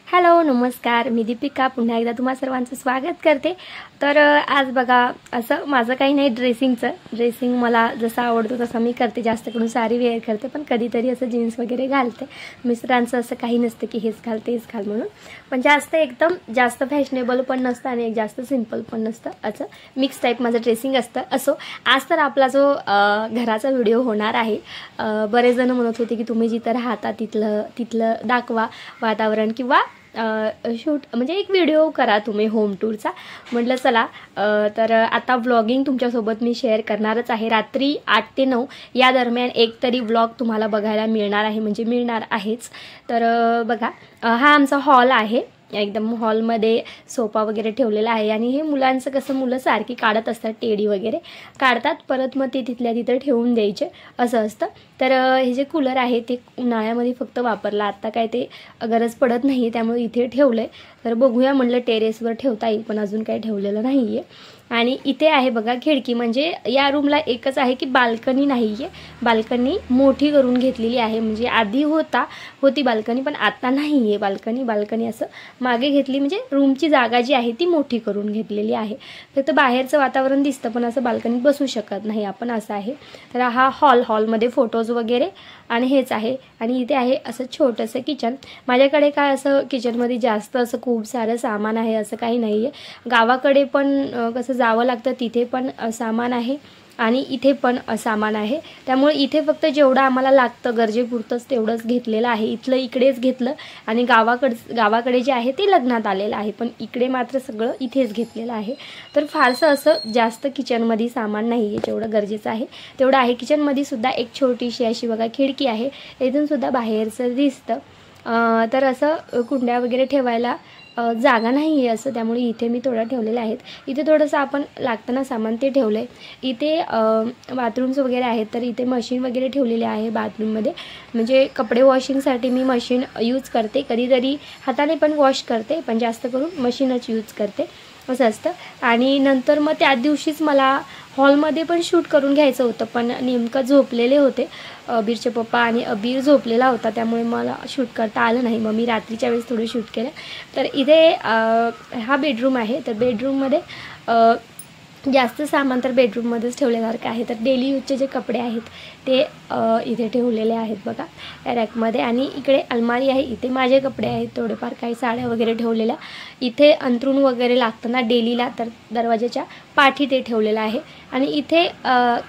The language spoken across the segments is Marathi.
हॅलो नमस्कार, मी दीपिका पुन्हा एकदा तुम्हा सर्वांचं स्वागत करते। तर आज बघा असं माझं काही नाही, ड्रेसिंग मला जसं आवडतो तसं मी करते। जास्त करून साडी वेअर करते, पण कधीतरी असं जीन्स वगैरे घालते। मिस्टरांचं असं काही नसतं की हेच घाल तेच घाल म्हणून, पण जास्त एकदम जास्त फॅशनेबल पण नसतं आणि एक जास्त सिंपल पण नसतं, असं मिक्स टाईप माझं ड्रेसिंग असतं। असो आज तर आपला जो घराचा व्हिडिओ होणार आहे। बरेच जण म्हणत होते की तुम्ही जिथं राहता तिथलं दाखवा वातावरण किंवा शूट, म्हणजे एक व्हिडिओ करा तुम्ही होम टूरचा। म्हटलं चला तर आता व्लॉगिंग तुमच्यासोबत मी शेअर करणारच आहे। रात्री 8 ते 9 या दरम्यान एक तरी व्लॉग तुम्हाला बघायला मिळणार आहे, म्हणजे मिळणार आहेच। तर बघा हा आमचा हॉल आहे, एकदम हॉलमध्ये सोफा वगैरे ठेवलेला आहे। आणि हे मुलांचं कसं, मुलं सारखी काढत असतात, टेडी वगैरे काढतात, परत मग ते तिथल्या तिथं ठेवून द्यायचे असं असतं। तर हे जे कूलर आहे ते उन्हाळ्यामध्ये फक्त वापरला, आता काय ते गरज पडत नाही, त्यामुळे इथे ठेवलंय। तर बघूया म्हणलं टेरेसवर ठेवता येईल, पण अजून काही ठेवलेलं नाहीये। आणि इथे आहे बघा खिडकी, म्हणजे या रूमला एकच आहे की बाल्कनी नाहीये, बाल्कनी मोठी करून घेतलेली आहे। म्हणजे आधी होती बाल्कनी, पण आता नाहीये बाल्कनी असं मागे घेतली, म्हणजे रूमची जागा जी आहे ती मोठी करून घेतलेली आहे। फक्त बाहेरचं वातावरण दिसतं, पण असं बाल्कनीत बसू शकत नाही आपण, असं आहे। तर हा हॉलमध्ये फोटोज वगैरे आणि हेच आहे। आणि इथे आहे असं छोटंसं किचन। माझ्याकडे काय असं किचनमध्ये जास्त असं खूप सारं सामान आहे असं काही नाहीये। गावाकडे पण कसं जावं लागतं, तिथे पण सामान आहे आणि इथे पण सामान आहे, त्यामुळे इथे फक्त जेवढं आम्हाला लागतं गरजेपुरतंच तेवढंच घेतलेलं आहे। इकडेच घेतलं, आणि गावाकडे जे आहे ते लग्नात आलेलं आहे, पण इकडे मात्र सगळं इथेच घेतलेलं आहे। तर फारसं असं जास्त किचनमध्ये सामान नाही आहे, जेवढं गरजेचं आहे तेवढं आहे। किचनमध्ये सुद्धा एक छोटीशी अशी बघा खिडकी आहे, इथून सुद्धा बाहेरचं दिसतं। तर असं कुंड्या वगैरे ठेवायला जागा नाही आहे असं, त्यामुळे इथे मी थोडं ठेवलेलं आहेत। इथे थोडंसं आपण लागतं ना सामान ते ठेवलं आहे। इथे बाथरूम्स वगैरे आहेत, तर इथे मशीन वगैरे ठेवलेले आहे बाथरूममध्ये, म्हणजे कपडे वॉशिंगसाठी मी मशीन यूज करते, कधीतरी हाताने पण वॉश करते, पण जास्त करून मशीनच यूज करते असं असतं। आणि नंतर मग त्या दिवशीच मला हॉलमध्ये पण शूट करून घ्यायचं होतं, पण नेमकं झोपलेले होते अबीरचे पप्पा, आणि अबीर झोपलेला होता, त्यामुळे मला शूट करता आलं नाही। मग मी रात्रीच्या वेळेस थोडं शूट केलं। तर इथे हा बेडरूम आहे, तर बेडरूममध्ये जास्त सामान तर बेडरूममध्येच ठेवल्यासारखं आहे। तर डेली यूजचे जे कपडे आहेत ते इथे ठेवलेले आहेत बघा या रॅकमध्ये। आणि इकडे अलमारी आहे, इथे माझे कपडे आहेत, थोडेफार काही साड्या वगैरे ठेवलेल्या। इथे अंथरूण वगैरे लागतं ना डेलीला, तर दरवाजाच्या पाठी ते ठेवलेलं आहे। आणि इथे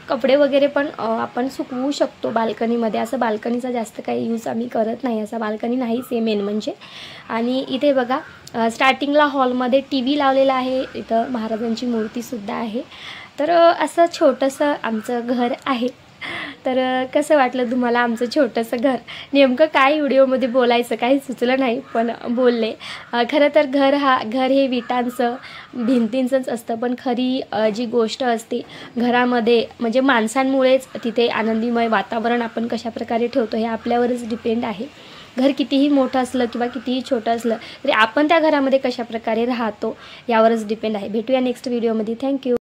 कपडे वगैरे पण आपण सुकवू शकतो बाल्कनीमध्ये, असं बाल्कनीचा जास्त काही यूज आम्ही करत नाही, असं बाल्कनी नाहीच आहे मेन म्हणजे। आणि इथे बघा स्टार्टिंगला हॉलमध्ये TV लावलेला आहे, इथं महाराजांची मूर्तीसुद्धा आहे। तर असं छोटंसं आमचं घर आहे। तर कसं वाटलं तुम्हाला आमचं छोटंसं घर? नेमकं काय व्हिडिओमध्ये बोलायचं काही सुचलं नाही, पण बोलले। खरं तर घर हे विटांचं भिंतींचंच असतं, पण खरी जी गोष्ट असते घरामध्ये, म्हणजे माणसांमुळेच तिथे आनंदीमय वातावरण आपण कशाप्रकारे ठेवतो हे आपल्यावरच डिपेंड आहे। घर कितीही मोठं असलं किंवा कितीही छोटं असलं तरी आपण त्या घरामध्ये कशाप्रकारे राहतो यावरच डिपेंड आहे। भेटूया नेक्स्ट व्हिडिओमध्ये। थँक्यू।